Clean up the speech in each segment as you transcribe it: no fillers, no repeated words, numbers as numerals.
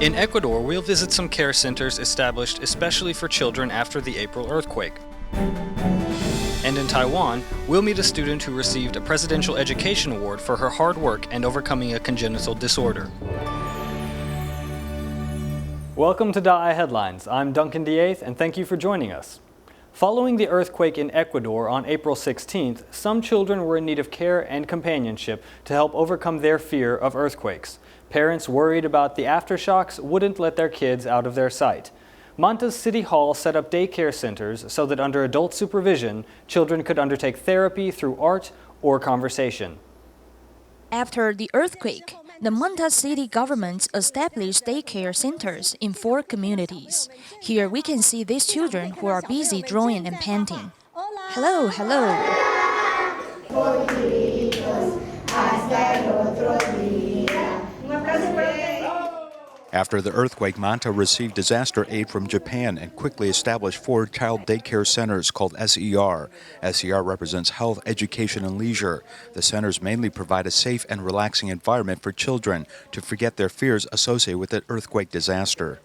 In Ecuador, we'll visit some care centers established especially for children after the April earthquake. And in Taiwan, we'll meet a student who received a Presidential Education Award for her hard work and overcoming a congenital disorder. Welcome to DaAi Headlines. I'm Duncan DeAeth, and thank you for joining us. Following the earthquake in Ecuador on April 16th, some children were in need of care and companionship to help overcome their fear of earthquakes. Parents worried about the aftershocks wouldn't let their kids out of their sight. Manta's City Hall set up daycare centers so that under adult supervision, children could undertake therapy through art or conversation. After the earthquake, the Manta city government established daycare centers in 4 communities. Here we can see these children who are busy drawing and painting. Hello, hello. After the earthquake, Manta received disaster aid from Japan and quickly established 4 child daycare centers called SER. SER represents health, education, and leisure. The centers mainly provide a safe and relaxing environment for children to forget their fears associated with the earthquake disaster.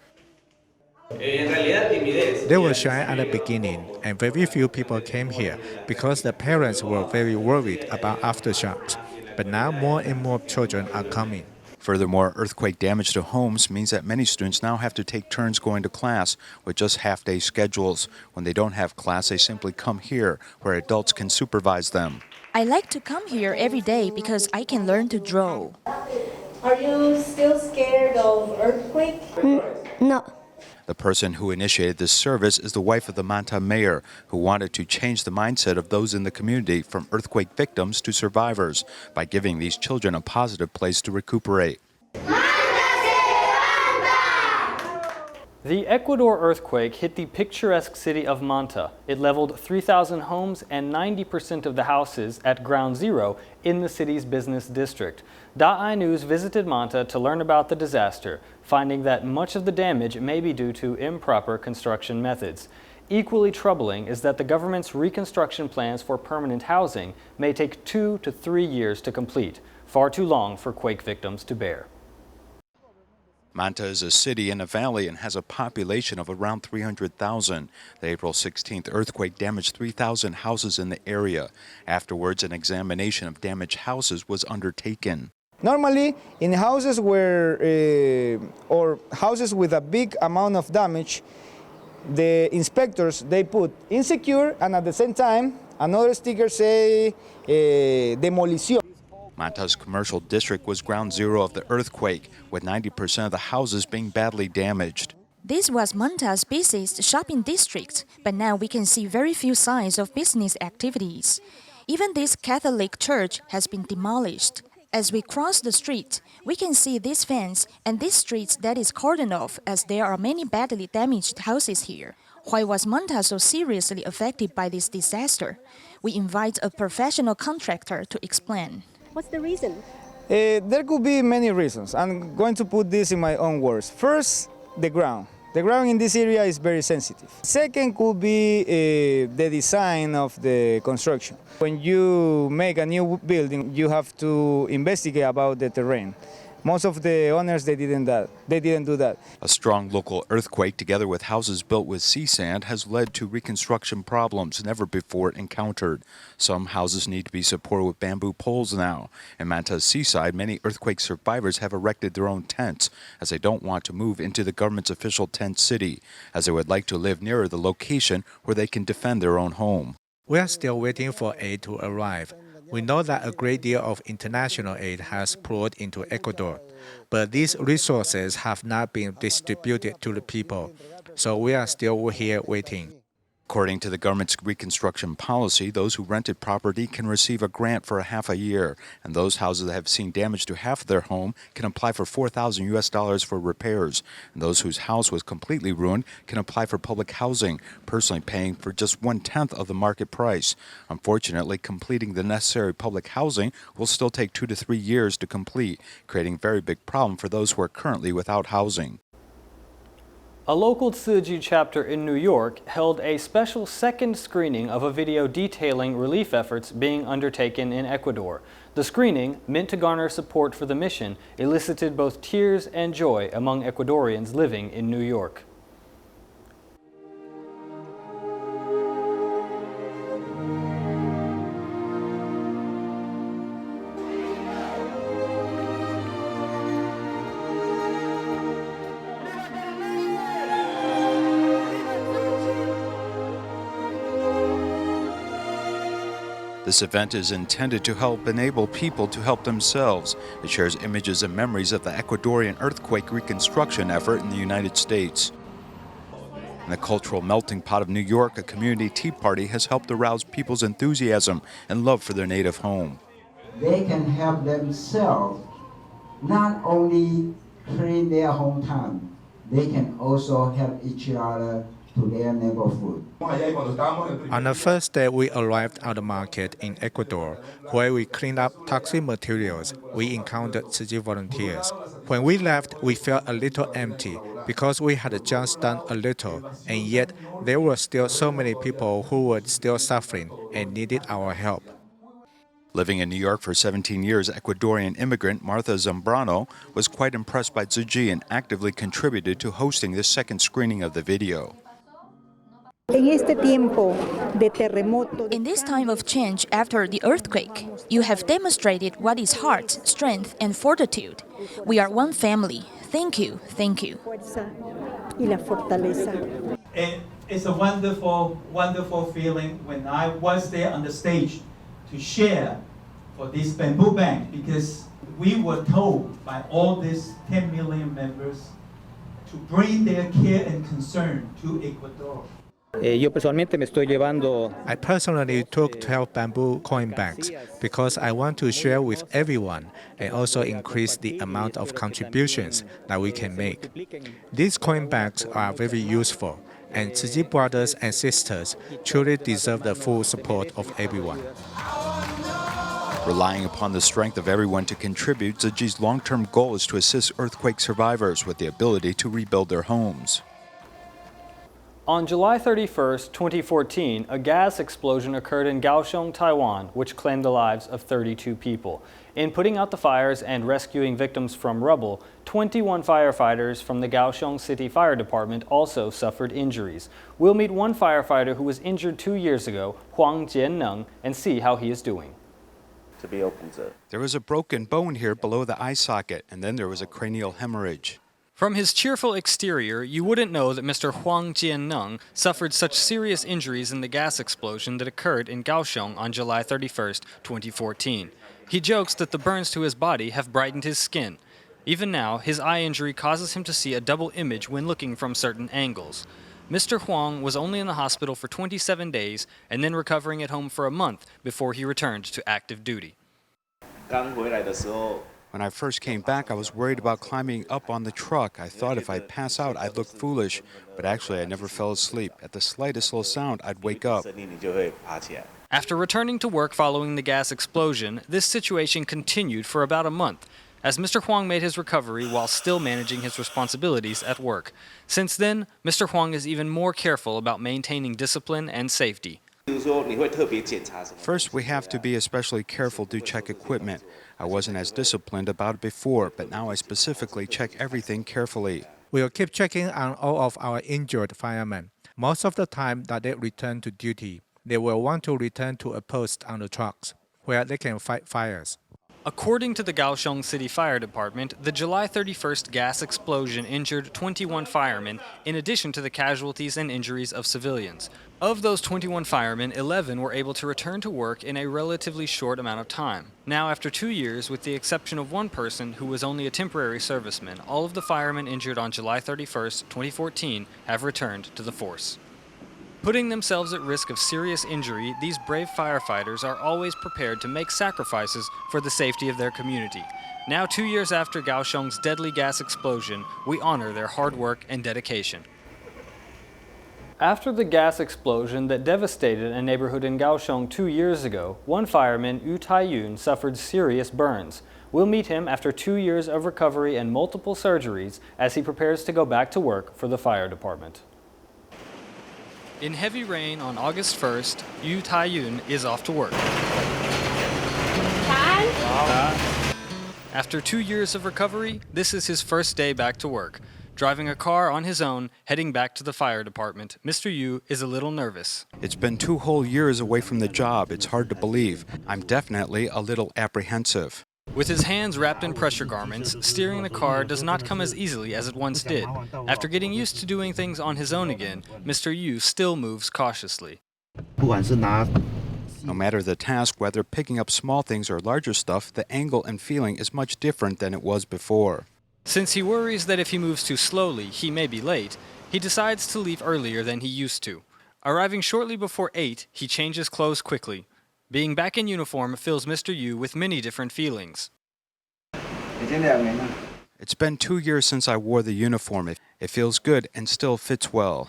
They were shy at the beginning, and very few people came here because the parents were very worried about aftershocks. But now more and more children are coming. Furthermore, earthquake damage to homes means that many students now have to take turns going to class with just half-day schedules. When they don't have class, they simply come here, where adults can supervise them. I like to come here every day because I can learn to draw. Are you still scared of earthquake? No. The person who initiated this service is the wife of the Manta mayor, who wanted to change the mindset of those in the community from earthquake victims to survivors by giving these children a positive place to recuperate. The Ecuador earthquake hit the picturesque city of Manta. It leveled 3,000 homes and 90% of the houses at ground zero in the city's business district. DaAi News visited Manta to learn about the disaster, finding that much of the damage may be due to improper construction methods. Equally troubling is that the government's reconstruction plans for permanent housing may take 2 to 3 years to complete, far too long for quake victims to bear. Manta is a city in a valley and has a population of around 300,000. The April 16th earthquake damaged 3,000 houses in the area. Afterwards, an examination of damaged houses was undertaken. Normally, in houses or houses with a big amount of damage, the inspectors, they put insecure and at the same time, another sticker say demolición. Manta's commercial district was ground zero of the earthquake, with 90% of the houses being badly damaged. This was Manta's busiest shopping district, but now we can see very few signs of business activities. Even this Catholic church has been demolished. As we cross the street, we can see this fence and this street that is cordoned off as there are many badly damaged houses here. Why was Manta so seriously affected by this disaster? We invite a professional contractor to explain. What's the reason? There could be many reasons. I'm going to put this in my own words. First, the ground. The ground in this area is very sensitive. Second could be the design of the construction. When you make a new building, you have to investigate about the terrain. Most of the owners, they didn't do that. A strong local earthquake, together with houses built with sea sand, has led to reconstruction problems never before encountered. Some houses need to be supported with bamboo poles now. In Manta's seaside, many earthquake survivors have erected their own tents, as they don't want to move into the government's official tent city, as they would like to live nearer the location where they can defend their own home. We are still waiting for aid to arrive. We know that a great deal of international aid has poured into Ecuador, but these resources have not been distributed to the people, so we are still here waiting. According to the government's reconstruction policy, those who rented property can receive a grant for half a year, and those houses that have seen damage to half of their home can apply for $4,000 for repairs, and those whose house was completely ruined can apply for public housing, personally paying for just 1/10 of the market price. Unfortunately, completing the necessary public housing will still take 2 to 3 years to complete, creating a very big problem for those who are currently without housing. A local Tzu chapter in New York held a special second screening of a video detailing relief efforts being undertaken in Ecuador. The screening, meant to garner support for the mission, elicited both tears and joy among Ecuadorians living in New York. This event is intended to help enable people to help themselves. It shares images and memories of the Ecuadorian earthquake reconstruction effort in the United States. In the cultural melting pot of New York, a community tea party has helped arouse people's enthusiasm and love for their native home. They can help themselves not only clean their hometown, they can also help each other to their neighborhood. On the first day, we arrived at the market in Ecuador, where we cleaned up toxic materials. We encountered Tzu Chi volunteers. When we left, we felt a little empty because we had just done a little, and yet there were still so many people who were still suffering and needed our help. Living in New York for 17 years, Ecuadorian immigrant Martha Zambrano was quite impressed by Tzu Chi and actively contributed to hosting this second screening of the video. In this time of change after the earthquake, you have demonstrated what is heart, strength, and fortitude. We are one family. Thank you. Thank you. It's a wonderful, wonderful feeling when I was there on the stage to share for this bamboo bank, because we were told by all these 10 million members to bring their care and concern to Ecuador. I personally took 12 bamboo coin banks because I want to share with everyone and also increase the amount of contributions that we can make. These coin banks are very useful, and Tzu Chi brothers and sisters truly deserve the full support of everyone. Relying upon the strength of everyone to contribute, Tzu Chi's long-term goal is to assist earthquake survivors with the ability to rebuild their homes. On July 31, 2014, a gas explosion occurred in Kaohsiung, Taiwan, which claimed the lives of 32 people. In putting out the fires and rescuing victims from rubble, 21 firefighters from the Kaohsiung City Fire Department also suffered injuries. We'll meet one firefighter who was injured 2 years ago, Huang Jianneng, and see how he is doing. There was a broken bone here below the eye socket, and then there was a cranial hemorrhage. From his cheerful exterior, you wouldn't know that Mr. Huang Jianneng suffered such serious injuries in the gas explosion that occurred in Kaohsiung on July 31, 2014. He jokes that the burns to his body have brightened his skin. Even now, his eye injury causes him to see a double image when looking from certain angles. Mr. Huang was only in the hospital for 27 days and then recovering at home for a month before he returned to active duty. When I first came back, I was worried about climbing up on the truck. I thought if I'd pass out, I'd look foolish. But actually, I never fell asleep. At the slightest little sound, I'd wake up. After returning to work following the gas explosion, this situation continued for about a month, as Mr. Huang made his recovery while still managing his responsibilities at work. Since then, Mr. Huang is even more careful about maintaining discipline and safety. First, we have to be especially careful to check equipment. I wasn't as disciplined about it before, but now I specifically check everything carefully. We'll keep checking on all of our injured firemen. Most of the time that they return to duty, they will want to return to a post on the trucks where they can fight fires. According to the Kaohsiung City Fire Department, the July 31st gas explosion injured 21 firemen in addition to the casualties and injuries of civilians. Of those 21 firemen, 11 were able to return to work in a relatively short amount of time. Now, after 2 years, with the exception of one person who was only a temporary serviceman, all of the firemen injured on July 31st, 2014 have returned to the force. Putting themselves at risk of serious injury, these brave firefighters are always prepared to make sacrifices for the safety of their community. Now, 2 years after Kaohsiung's deadly gas explosion, we honor their hard work and dedication. After the gas explosion that devastated a neighborhood in Kaohsiung 2 years ago, one fireman,余泰运, suffered serious burns. We'll meet him after 2 years of recovery and multiple surgeries as he prepares to go back to work for the fire department. In heavy rain on August 1st, Yu Tai-yun is off to work. After 2 years of recovery, this is his first day back to work. Driving a car on his own, heading back to the fire department, Mr. Yu is a little nervous. It's been 2 whole years away from the job. It's hard to believe. I'm definitely a little apprehensive. With his hands wrapped in pressure garments, steering the car does not come as easily as it once did. After getting used to doing things on his own again, Mr. Yu still moves cautiously. No matter the task, whether picking up small things or larger stuff, the angle and feeling is much different than it was before. Since he worries that if he moves too slowly, he may be late, he decides to leave earlier than he used to. Arriving shortly before 8, he changes clothes quickly. Being back in uniform fills Mr. Yu with many different feelings. It's been 2 years since I wore the uniform. It feels good and still fits well.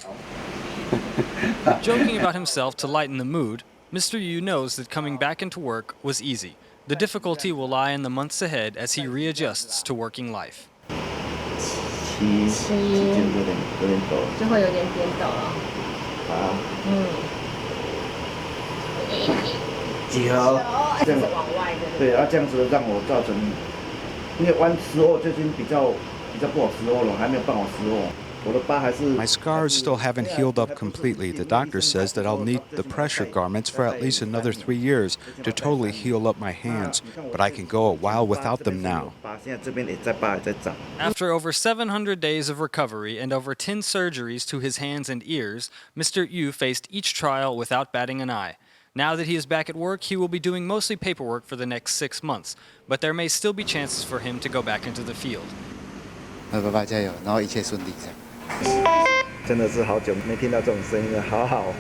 Joking about himself to lighten the mood, Mr. Yu knows that coming back into work was easy. The difficulty will lie in the months ahead as he readjusts to working life. 就会有点颠倒了。几何这样往外的。对啊，这样子让我造成，因为弯时候最近比较不好时候了，还没有办好时候。 My scars still haven't healed up completely. The doctor says that I'll need the pressure garments for at least another 3 years to totally heal up my hands, but I can go a while without them now. After over 700 days of recovery and over 10 surgeries to his hands and ears, Mr. Yu faced each trial without batting an eye. Now that he is back at work, he will be doing mostly paperwork for the next 6 months, but there may still be chances for him to go back into the field. 爸爸加油，然后一切顺利。真的是好久没听到这种声音了，好好。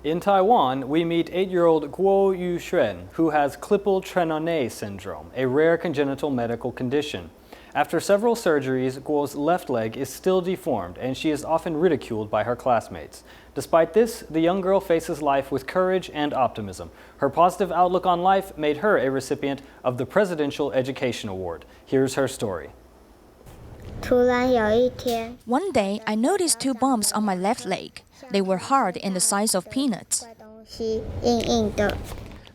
In Taiwan, we meet 8-year-old Guo Yuxuan, who has Klippel-Trenaunay syndrome, a rare congenital medical condition. After several surgeries, Guo's left leg is still deformed, and she is often ridiculed by her classmates. Despite this, the young girl faces life with courage and optimism. Her positive outlook on life made her a recipient of the Presidential Education Award. Here's her story. One day, I noticed 2 bumps on my left leg. They were hard and the size of peanuts.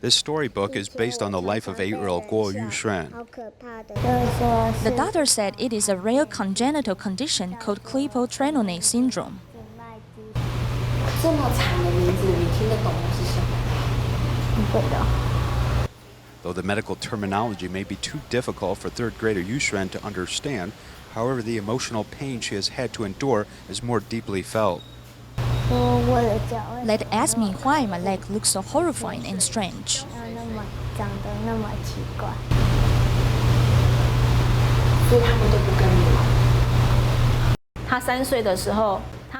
This storybook is based on the life of 8-year-old Guo Yuxuan. The doctor said it is a rare congenital condition called Klippel-Trenaunay syndrome. Though the medical terminology may be too difficult for 3rd grader Yuxuan to understand, however, the emotional pain she has had to endure is more deeply felt. They asked me why my leg looks so horrifying and strange.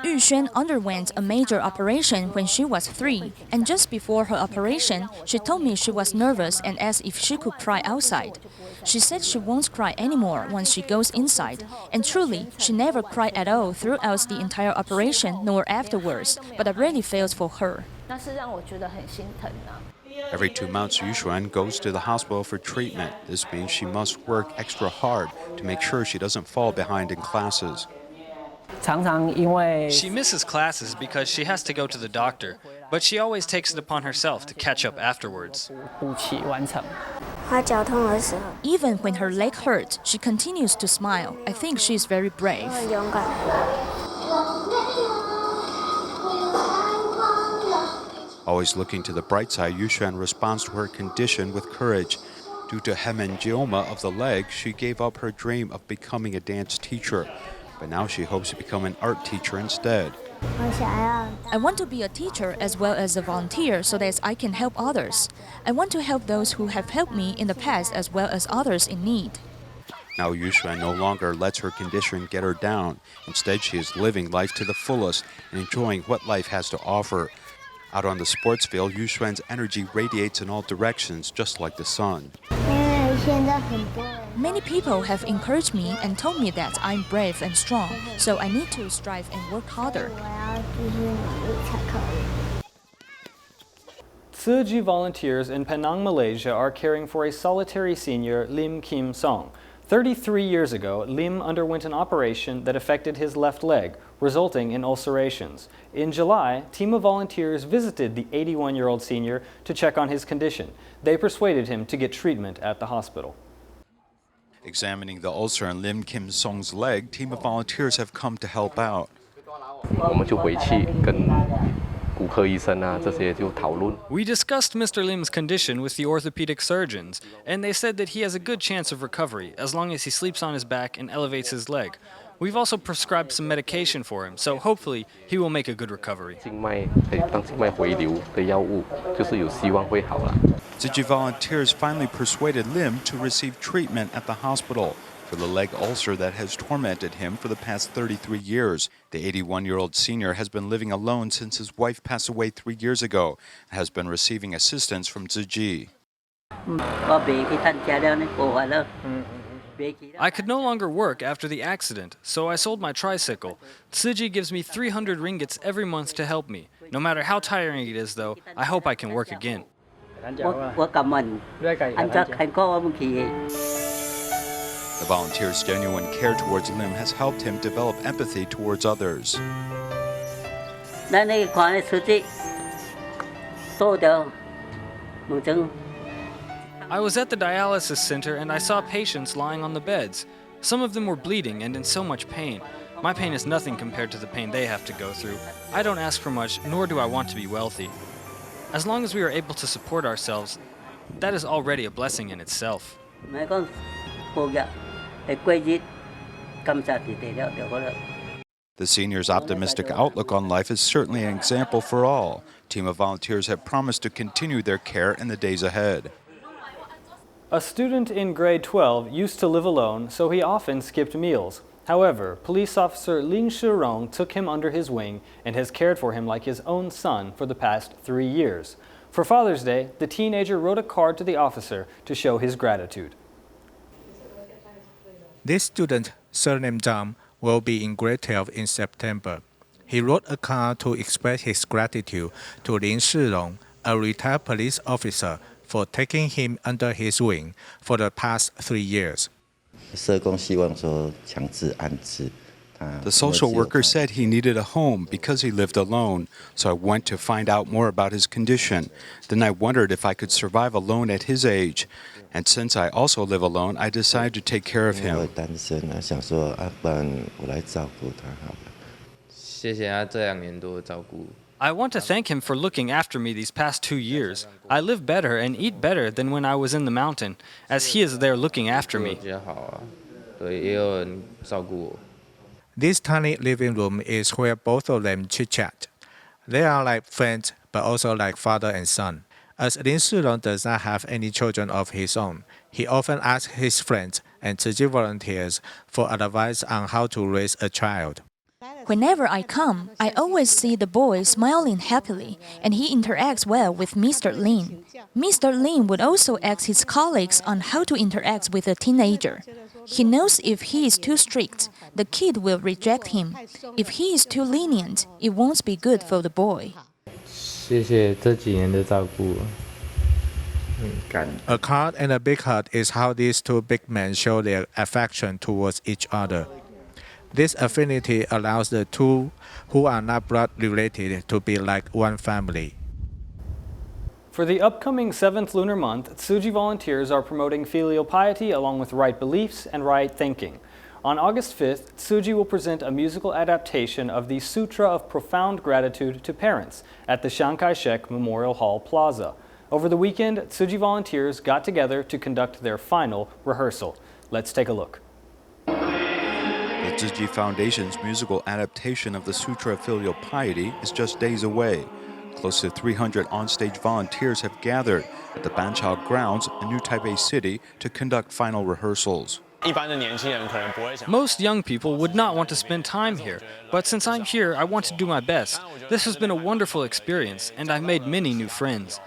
Yuxuan underwent a major operation when she was 3, and just before her operation, she told me she was nervous and asked if she could cry outside. She said she won't cry anymore once she goes inside, and truly, she never cried at all throughout the entire operation nor afterwards, but I really felt for her. Every 2 months, Yuxuan goes to the hospital for treatment. This means she must work extra hard to make sure she doesn't fall behind in classes. She misses classes because she has to go to the doctor, but she always takes it upon herself to catch up afterwards. Even when her leg hurts, she continues to smile. I think she is very brave. Always looking to the bright side, Yuxuan responds to her condition with courage. Due to hemangioma of the leg, she gave up her dream of becoming a dance teacher. But now she hopes to become an art teacher instead. I want to be a teacher as well as a volunteer so that I can help others. I want to help those who have helped me in the past as well as others in need. Now Yuxuan no longer lets her condition get her down. Instead, she is living life to the fullest and enjoying what life has to offer. Out on the sports field, Yuxuan's energy radiates in all directions, just like the sun. Many people have encouraged me and told me that I'm brave and strong, so I need to strive and work harder. Tzu volunteers in Penang, Malaysia are caring for a solitary senior, Lim Kim Song. 33 years ago, Lim underwent an operation that affected his left leg, resulting in ulcerations. In July, a team of volunteers visited the 81-year-old senior to check on his condition. They persuaded him to get treatment at the hospital. Examining the ulcer in Lim Kim Song's leg, team of volunteers have come to help out. We discussed Mr. Lim's condition with the orthopedic surgeons, and they said that he has a good chance of recovery as long as he sleeps on his back and elevates his leg. We've also prescribed some medication for him, so hopefully he will make a good recovery. Tzu volunteers finally persuaded Lim to receive treatment at the hospital for the leg ulcer that has tormented him for the past 33 years. The 81-year-old senior has been living alone since his wife passed away 3 years ago and has been receiving assistance from Tzu. I could no longer work after the accident, so I sold my tricycle. Tzu gives me 300 ringgits every month to help me. No matter how tiring it is, though, I hope I can work again. The volunteer's genuine care towards Lim has helped him develop empathy towards others. I was at the dialysis center and I saw patients lying on the beds. Some of them were bleeding and in so much pain. My pain is nothing compared to the pain they have to go through. I don't ask for much, nor do I want to be wealthy. As long as we are able to support ourselves, that is already a blessing in itself. The senior's optimistic outlook on life is certainly an example for all. A team of volunteers have promised to continue their care in the days ahead. A student in grade 12 used to live alone, so he often skipped meals. However, police officer Lin Shirong took him under his wing and has cared for him like his own son for the past 3 years. For Father's Day, the teenager wrote a card to the officer to show his gratitude. This student, surnamed Zhang, will be in grade 12 in September. He wrote a card to express his gratitude to Lin Shirong, a retired police officer, for taking him under his wing for the past 3 years. The social worker said he needed a home because he lived alone, so I went to find out more about his condition. Then I wondered if I could survive alone at his age. And since I also live alone, I decided to take care of him. I want to thank him for looking after me these past 2 years. I live better and eat better than when I was in the mountain, as he is there looking after me. This tiny living room is where both of them chit-chat. They are like friends, but also like father and son. As Lin Shirong does not have any children of his own, he often asks his friends and Tzu volunteers for advice on how to raise a child. Whenever I come, I always see the boy smiling happily, and he interacts well with Mr. Lin. Mr. Lin would also ask his colleagues on how to interact with a teenager. He knows if he is too strict, the kid will reject him. If he is too lenient, it won't be good for the boy. A card and a big hug is how these two big men show their affection towards each other. This affinity allows the two who are not blood related to be like one family. For the upcoming 7th lunar month, Tzu volunteers are promoting filial piety along with right beliefs and right thinking. On August 5th, Tzu will present a musical adaptation of the Sutra of Profound Gratitude to Parents at the Chiang Kai-shek Memorial Hall Plaza. Over the weekend, Tzu volunteers got together to conduct their final rehearsal. Let's take a look. The Tzu Foundation's musical adaptation of the Sutra of Filial Piety is just days away. Close to 300 onstage volunteers have gathered at the Banqiao grounds in New Taipei City to conduct final rehearsals. Most young people would not want to spend time here, but since I'm here, I want to do my best. This has been a wonderful experience, and I've made many new friends.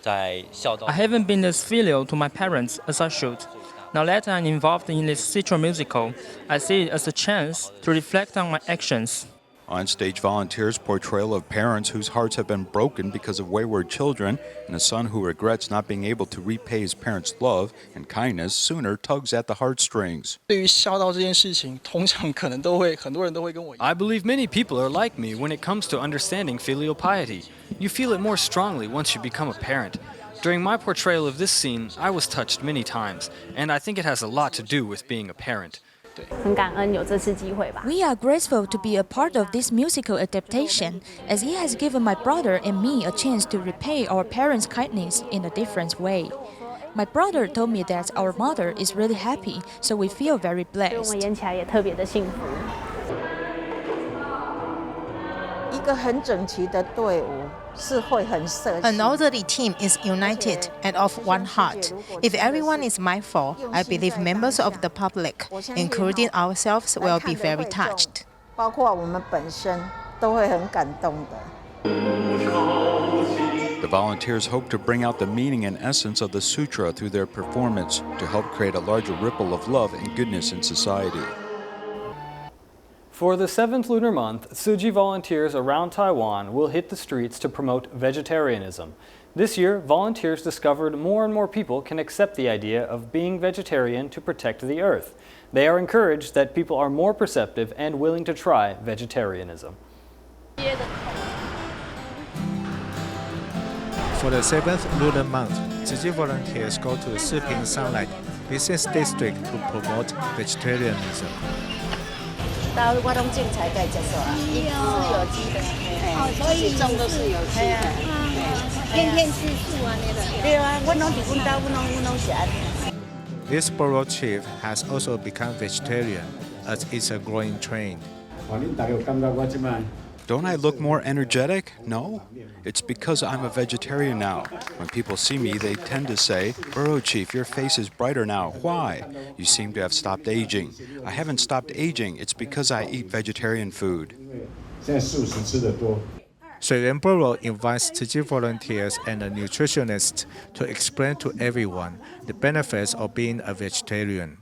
I haven't been as filial to my parents as I should. Now that I'm involved in this theater musical, I see it as a chance to reflect on my actions. On-stage volunteers' portrayal of parents whose hearts have been broken because of wayward children and a son who regrets not being able to repay his parents' love and kindness sooner tugs at the heartstrings. I believe many people are like me when it comes to understanding filial piety. You feel it more strongly once you become a parent. During my portrayal of this scene, I was touched many times, and I think it has a lot to do with being a parent. We are grateful to be a part of this musical adaptation, as it has given my brother and me a chance to repay our parents' kindness in a different way. My brother told me that our mother is really happy, so we feel very blessed. An orderly team is united and of one heart. If everyone is mindful, I believe members of the public, including ourselves, will be very touched. The volunteers hope to bring out the meaning and essence of the sutra through their performance to help create a larger ripple of love and goodness in society. For the 7th lunar month, Tzuji volunteers around Taiwan will hit the streets to promote vegetarianism. This year, volunteers discovered more and more people can accept the idea of being vegetarian to protect the earth. They are encouraged that people are more perceptive and willing to try vegetarianism. For the 7th lunar month, Tzuji volunteers go to Siping Sunlight Business District to promote vegetarianism. This borough chief has also become vegetarian, as it's a growing trend. Don't I look more energetic? No. It's because I'm a vegetarian now. When people see me, they tend to say, "Borough Chief, your face is brighter now. Why? You seem to have stopped aging." I haven't stopped aging. It's because I eat vegetarian food. Suiren Borough invites Tzuji volunteers and a nutritionist to explain to everyone the benefits of being a vegetarian.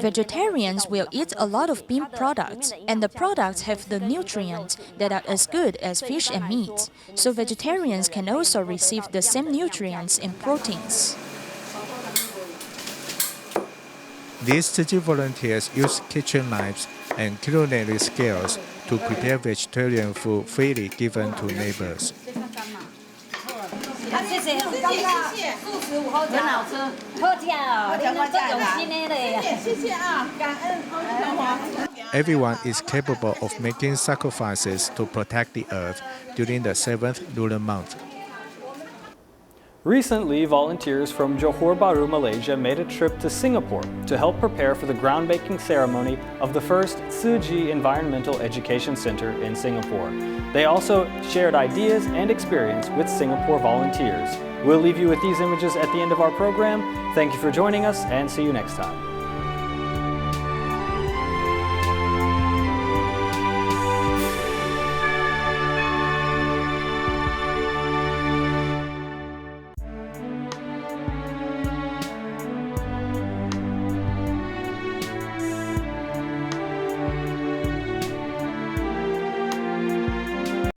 Vegetarians will eat a lot of bean products, and the products have the nutrients that are as good as fish and meat. So vegetarians can also receive the same nutrients and proteins. These Tzuji volunteers use kitchen knives and culinary skills to prepare vegetarian food freely given to neighbors. Everyone is capable of making sacrifices to protect the earth during the 7th lunar month. Recently, volunteers from Johor Bahru, Malaysia made a trip to Singapore to help prepare for the groundbreaking ceremony of the first Tzuji Environmental Education Center in Singapore. They also shared ideas and experience with Singapore volunteers. We'll leave you with these images at the end of our program. Thank you for joining us and see you next time.